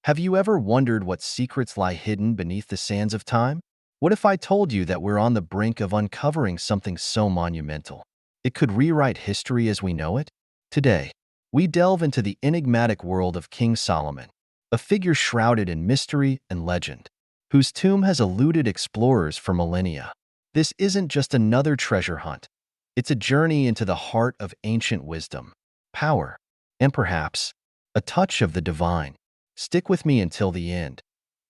Have you ever wondered what secrets lie hidden beneath the sands of time? What if I told you that we're on the brink of uncovering something so monumental it could rewrite history as we know it? Today, we delve into the enigmatic world of King Solomon, a figure shrouded in mystery and legend, whose tomb has eluded explorers for millennia. This isn't just another treasure hunt. It's a journey into the heart of ancient wisdom, power, and perhaps a touch of the divine. Stick with me until the end.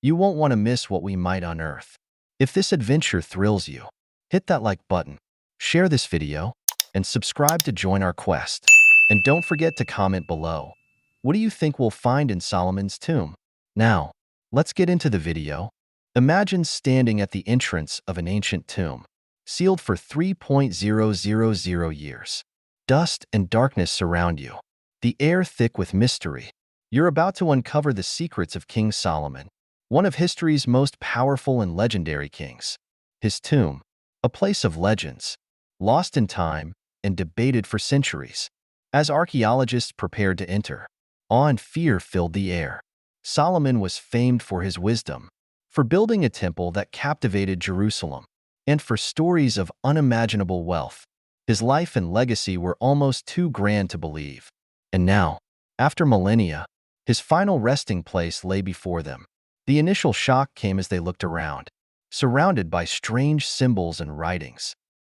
You won't want to miss what we might unearth. If this adventure thrills you, hit that like button, share this video, and subscribe to join our quest. And don't forget to comment below. What do you think we'll find in Solomon's tomb? Now, let's get into the video. Imagine standing at the entrance of an ancient tomb, sealed for 3,000 years. Dust and darkness surround you, the air thick with mystery. You're about to uncover the secrets of King Solomon, one of history's most powerful and legendary kings. His tomb, a place of legends, lost in time and debated for centuries. As archaeologists prepared to enter, awe and fear filled the air. Solomon was famed for his wisdom, for building a temple that captivated Jerusalem, and for stories of unimaginable wealth. His life and legacy were almost too grand to believe. And now, after millennia, his final resting place lay before them. The initial shock came as they looked around, surrounded by strange symbols and writings.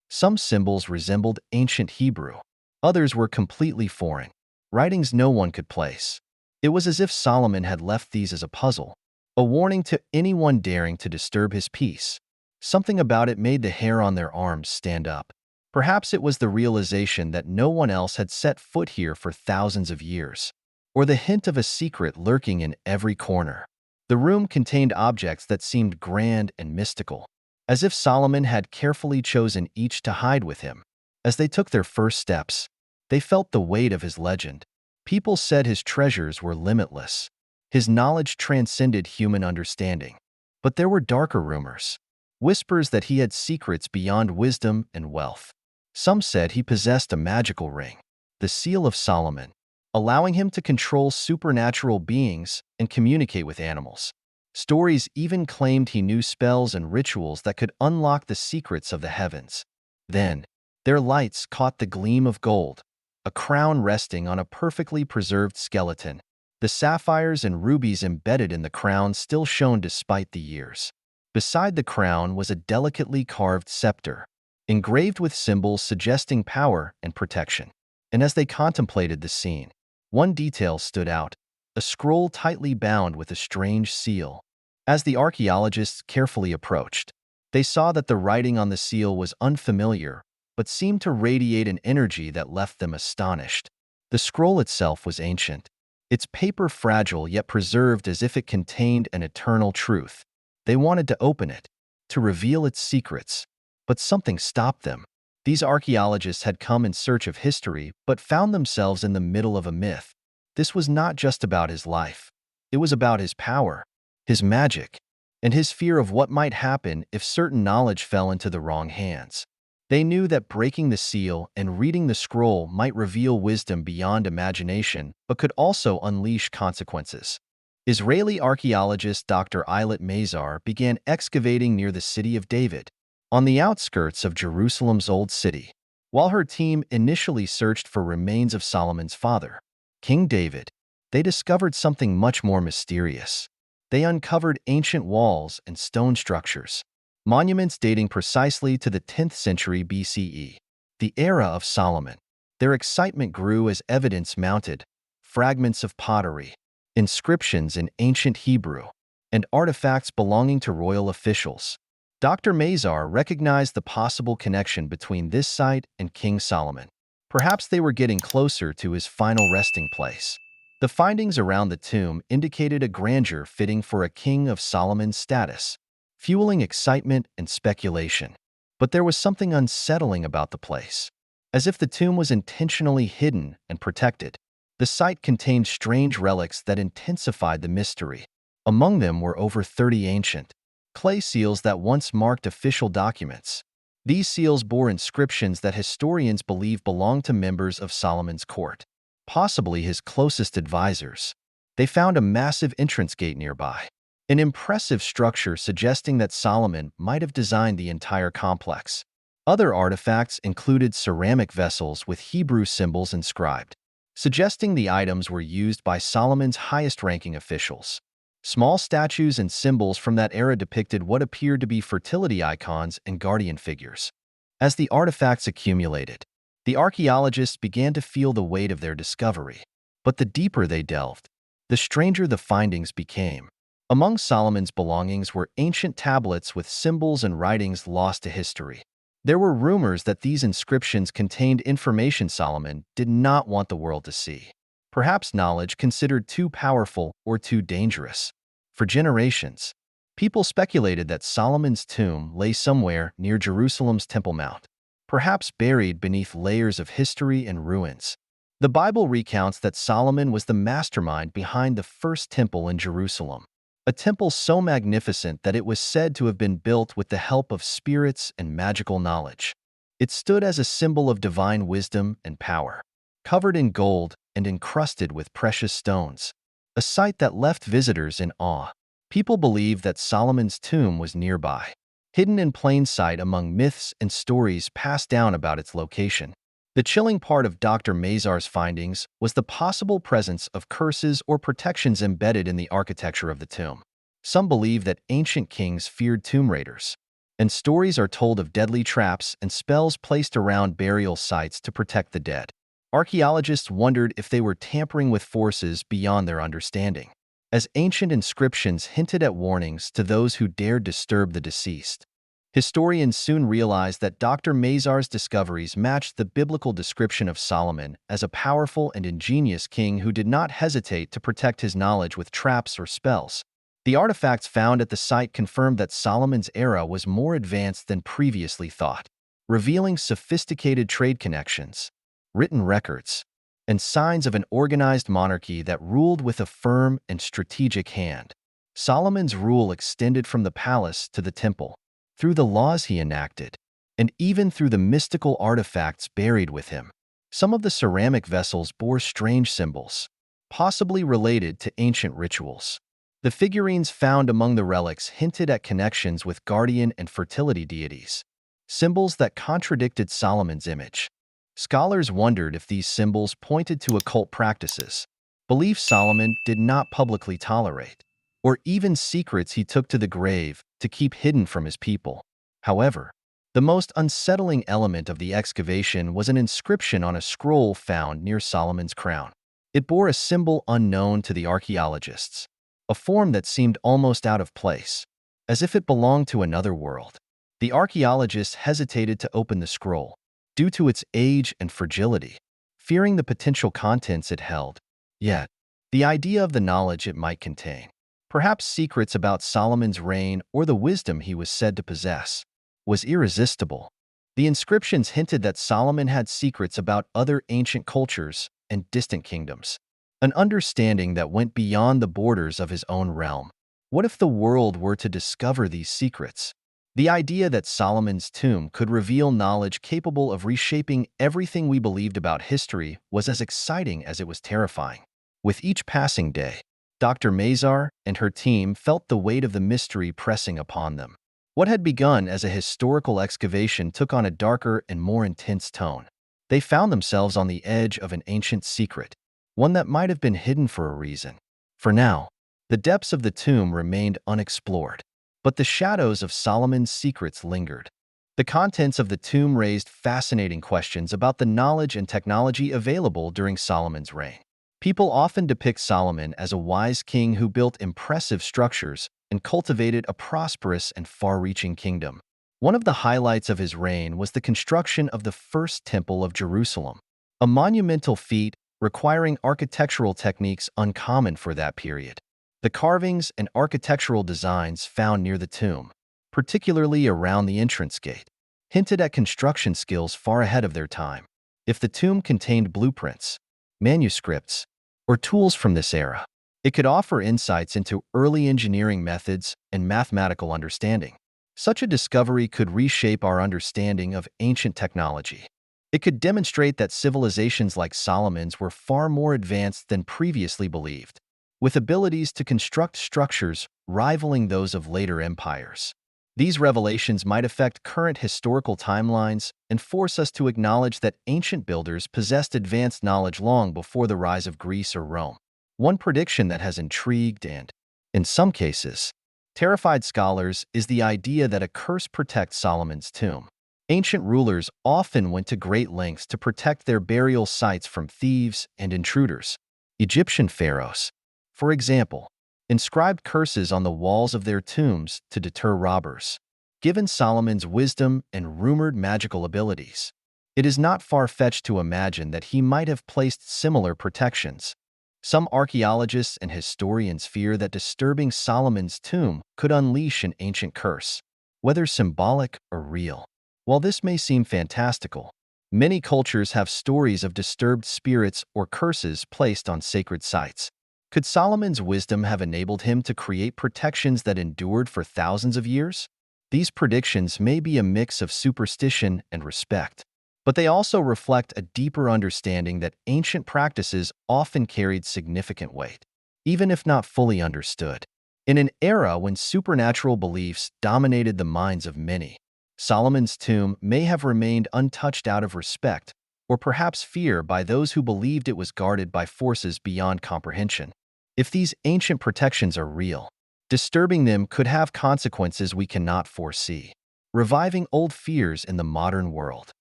Some symbols resembled ancient Hebrew. Others were completely foreign, writings no one could place. It was as if Solomon had left these as a puzzle, a warning to anyone daring to disturb his peace. Something about it made the hair on their arms stand up. Perhaps it was the realization that no one else had set foot here for thousands of years, or the hint of a secret lurking in every corner. The room contained objects that seemed grand and mystical, as if Solomon had carefully chosen each to hide with him. As they took their first steps, they felt the weight of his legend. People said his treasures were limitless. His knowledge transcended human understanding. But there were darker rumors, whispers that he had secrets beyond wisdom and wealth. Some said he possessed a magical ring, the Seal of Solomon, allowing him to control supernatural beings and communicate with animals. Stories even claimed he knew spells and rituals that could unlock the secrets of the heavens. Then, their lights caught the gleam of gold, a crown resting on a perfectly preserved skeleton. The sapphires and rubies embedded in the crown still shone despite the years. Beside the crown was a delicately carved scepter, engraved with symbols suggesting power and protection. And as they contemplated the scene, one detail stood out, a scroll tightly bound with a strange seal. As the archaeologists carefully approached, they saw that the writing on the seal was unfamiliar, but seemed to radiate an energy that left them astonished. The scroll itself was ancient, its paper fragile yet preserved as if it contained an eternal truth. They wanted to open it, to reveal its secrets, but something stopped them. These archaeologists had come in search of history, but found themselves in the middle of a myth. This was not just about his life. It was about his power, his magic, and his fear of what might happen if certain knowledge fell into the wrong hands. They knew that breaking the seal and reading the scroll might reveal wisdom beyond imagination, but could also unleash consequences. Israeli archaeologist Dr. Eilat Mazar began excavating near the city of David, on the outskirts of Jerusalem's Old City. While her team initially searched for remains of Solomon's father, King David, they discovered something much more mysterious. They uncovered ancient walls and stone structures, monuments dating precisely to the 10th century BCE, the era of Solomon. Their excitement grew as evidence mounted: fragments of pottery, inscriptions in ancient Hebrew, and artifacts belonging to royal officials. Dr. Mazar recognized the possible connection between this site and King Solomon. Perhaps they were getting closer to his final resting place. The findings around the tomb indicated a grandeur fitting for a king of Solomon's status, fueling excitement and speculation. But there was something unsettling about the place. As if the tomb was intentionally hidden and protected, the site contained strange relics that intensified the mystery. Among them were over 30 ancient clay seals that once marked official documents. These seals bore inscriptions that historians believe belonged to members of Solomon's court, possibly his closest advisors. They found a massive entrance gate nearby, an impressive structure suggesting that Solomon might have designed the entire complex. Other artifacts included ceramic vessels with Hebrew symbols inscribed, suggesting the items were used by Solomon's highest-ranking officials. Small statues and symbols from that era depicted what appeared to be fertility icons and guardian figures. As the artifacts accumulated, the archaeologists began to feel the weight of their discovery. But the deeper they delved, the stranger the findings became. Among Solomon's belongings were ancient tablets with symbols and writings lost to history. There were rumors that these inscriptions contained information Solomon did not want the world to see. Perhaps knowledge considered too powerful or too dangerous. For generations, people speculated that Solomon's tomb lay somewhere near Jerusalem's Temple Mount, perhaps buried beneath layers of history and ruins. The Bible recounts that Solomon was the mastermind behind the first temple in Jerusalem, a temple so magnificent that it was said to have been built with the help of spirits and magical knowledge. It stood as a symbol of divine wisdom and power, covered in gold and encrusted with precious stones, a sight that left visitors in awe. People believed that Solomon's tomb was nearby, hidden in plain sight among myths and stories passed down about its location. The chilling part of Dr. Mazar's findings was the possible presence of curses or protections embedded in the architecture of the tomb. Some believe that ancient kings feared tomb raiders, and stories are told of deadly traps and spells placed around burial sites to protect the dead. Archaeologists wondered if they were tampering with forces beyond their understanding, as ancient inscriptions hinted at warnings to those who dared disturb the deceased. Historians soon realized that Dr. Mazar's discoveries matched the biblical description of Solomon as a powerful and ingenious king who did not hesitate to protect his knowledge with traps or spells. The artifacts found at the site confirmed that Solomon's era was more advanced than previously thought, revealing sophisticated trade connections, written records, and signs of an organized monarchy that ruled with a firm and strategic hand. Solomon's rule extended from the palace to the temple, through the laws he enacted, and even through the mystical artifacts buried with him. Some of the ceramic vessels bore strange symbols, possibly related to ancient rituals. The figurines found among the relics hinted at connections with guardian and fertility deities, symbols that contradicted Solomon's image. Scholars wondered if these symbols pointed to occult practices, beliefs Solomon did not publicly tolerate, or even secrets he took to the grave to keep hidden from his people. However, the most unsettling element of the excavation was an inscription on a scroll found near Solomon's crown. It bore a symbol unknown to the archaeologists, a form that seemed almost out of place, as if it belonged to another world. The archaeologists hesitated to open the scroll, due to its age and fragility, fearing the potential contents it held. Yet, the idea of the knowledge it might contain, perhaps secrets about Solomon's reign or the wisdom he was said to possess, was irresistible. The inscriptions hinted that Solomon had secrets about other ancient cultures and distant kingdoms, an understanding that went beyond the borders of his own realm. What if the world were to discover these secrets? The idea that Solomon's tomb could reveal knowledge capable of reshaping everything we believed about history was as exciting as it was terrifying. With each passing day, Dr. Mazar and her team felt the weight of the mystery pressing upon them. What had begun as a historical excavation took on a darker and more intense tone. They found themselves on the edge of an ancient secret, one that might have been hidden for a reason. For now, the depths of the tomb remained unexplored, but the shadows of Solomon's secrets lingered. The contents of the tomb raised fascinating questions about the knowledge and technology available during Solomon's reign. People often depict Solomon as a wise king who built impressive structures and cultivated a prosperous and far-reaching kingdom. One of the highlights of his reign was the construction of the first temple of Jerusalem, a monumental feat requiring architectural techniques uncommon for that period. The carvings and architectural designs found near the tomb, particularly around the entrance gate, hinted at construction skills far ahead of their time. If the tomb contained blueprints, manuscripts, or tools from this era, it could offer insights into early engineering methods and mathematical understanding. Such a discovery could reshape our understanding of ancient technology. It could demonstrate that civilizations like Solomon's were far more advanced than previously believed. with abilities to construct structures rivaling those of later empires. These revelations might affect current historical timelines and force us to acknowledge that ancient builders possessed advanced knowledge long before the rise of Greece or Rome. One prediction that has intrigued and, in some cases, terrified scholars is the idea that a curse protects Solomon's tomb. Ancient rulers often went to great lengths to protect their burial sites from thieves and intruders. Egyptian pharaohs, for example, inscribed curses on the walls of their tombs to deter robbers. Given Solomon's wisdom and rumored magical abilities, it is not far-fetched to imagine that he might have placed similar protections. Some archaeologists and historians fear that disturbing Solomon's tomb could unleash an ancient curse, whether symbolic or real. While this may seem fantastical, many cultures have stories of disturbed spirits or curses placed on sacred sites. Could Solomon's wisdom have enabled him to create protections that endured for thousands of years? These predictions may be a mix of superstition and respect, but they also reflect a deeper understanding that ancient practices often carried significant weight, even if not fully understood. In an era when supernatural beliefs dominated the minds of many, Solomon's tomb may have remained untouched out of respect or perhaps fear by those who believed it was guarded by forces beyond comprehension. If these ancient protections are real, disturbing them could have consequences we cannot foresee, reviving old fears in the modern world.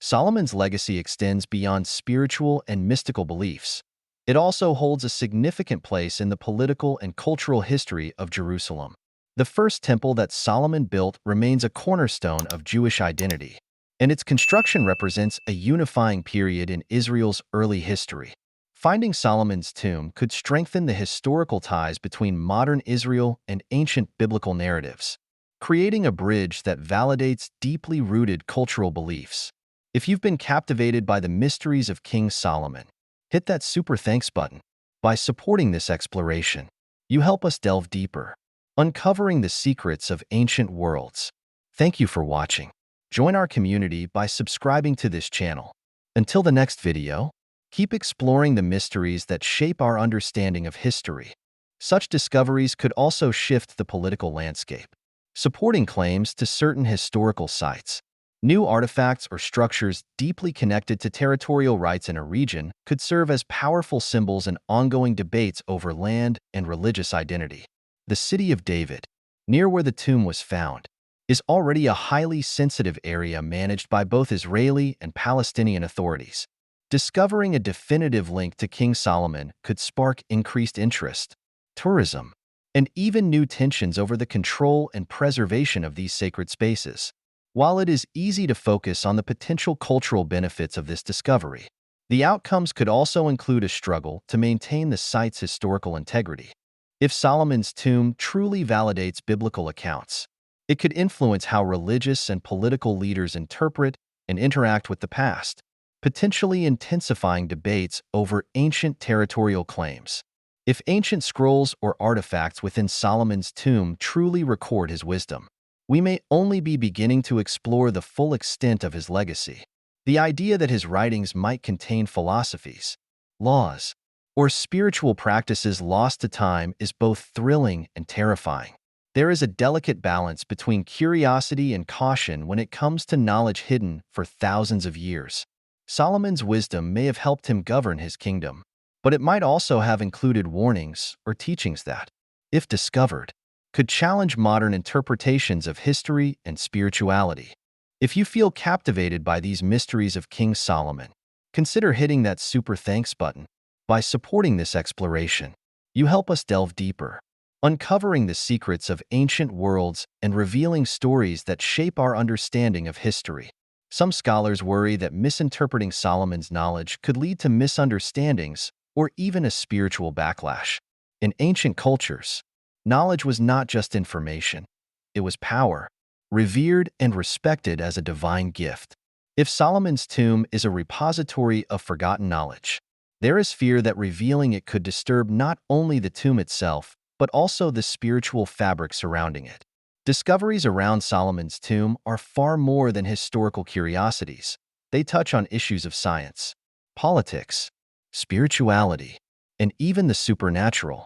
Solomon's legacy extends beyond spiritual and mystical beliefs. It also holds a significant place in the political and cultural history of Jerusalem. The first temple that Solomon built remains a cornerstone of Jewish identity, and its construction represents a unifying period in Israel's early history. Finding Solomon's tomb could strengthen the historical ties between modern Israel and ancient biblical narratives, creating a bridge that validates deeply rooted cultural beliefs. If you've been captivated by the mysteries of King Solomon, hit that super thanks button. By supporting this exploration, you help us delve deeper, uncovering the secrets of ancient worlds. Thank you for watching. Join our community by subscribing to this channel. Until the next video, keep exploring the mysteries that shape our understanding of history. Such discoveries could also shift the political landscape, supporting claims to certain historical sites. New artifacts or structures deeply connected to territorial rights in a region could serve as powerful symbols in ongoing debates over land and religious identity. The city of David, near where the tomb was found, is already a highly sensitive area managed by both Israeli and Palestinian authorities. Discovering a definitive link to King Solomon could spark increased interest, tourism, and even new tensions over the control and preservation of these sacred spaces. While it is easy to focus on the potential cultural benefits of this discovery, the outcomes could also include a struggle to maintain the site's historical integrity. If Solomon's tomb truly validates biblical accounts, it could influence how religious and political leaders interpret and interact with the past, potentially intensifying debates over ancient territorial claims. If ancient scrolls or artifacts within Solomon's tomb truly record his wisdom, we may only be beginning to explore the full extent of his legacy. The idea that his writings might contain philosophies, laws, or spiritual practices lost to time is both thrilling and terrifying. There is a delicate balance between curiosity and caution when it comes to knowledge hidden for thousands of years. Solomon's wisdom may have helped him govern his kingdom, but it might also have included warnings or teachings that, if discovered, could challenge modern interpretations of history and spirituality. If you feel captivated by these mysteries of King Solomon, consider hitting that super thanks button. By supporting this exploration, you help us delve deeper, uncovering the secrets of ancient worlds and revealing stories that shape our understanding of history. Some scholars worry that misinterpreting Solomon's knowledge could lead to misunderstandings or even a spiritual backlash. In ancient cultures, knowledge was not just information, it was power, revered and respected as a divine gift. If Solomon's tomb is a repository of forgotten knowledge, there is fear that revealing it could disturb not only the tomb itself, but also the spiritual fabric surrounding it. Discoveries around Solomon's tomb are far more than historical curiosities. They touch on issues of science, politics, spirituality, and even the supernatural.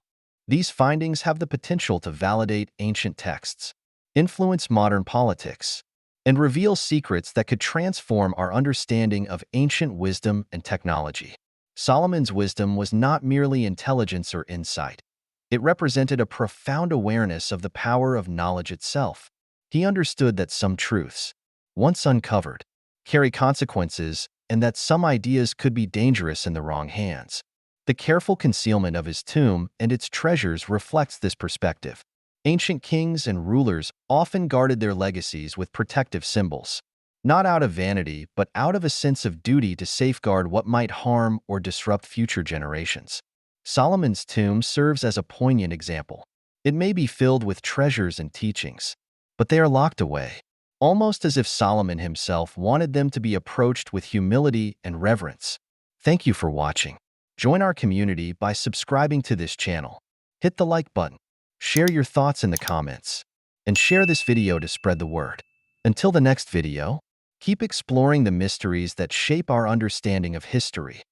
These findings have the potential to validate ancient texts, influence modern politics, and reveal secrets that could transform our understanding of ancient wisdom and technology. Solomon's wisdom was not merely intelligence or insight. It represented a profound awareness of the power of knowledge itself. He understood that some truths, once uncovered, carry consequences and that some ideas could be dangerous in the wrong hands. The careful concealment of his tomb and its treasures reflects this perspective. Ancient kings and rulers often guarded their legacies with protective symbols, not out of vanity, but out of a sense of duty to safeguard what might harm or disrupt future generations. Solomon's tomb serves as a poignant example. It may be filled with treasures and teachings, but they are locked away, almost as if Solomon himself wanted them to be approached with humility and reverence. Thank you for watching. Join our community by subscribing to this channel. Hit the like button, share your thoughts in the comments, and share this video to spread the word. Until the next video, keep exploring the mysteries that shape our understanding of history.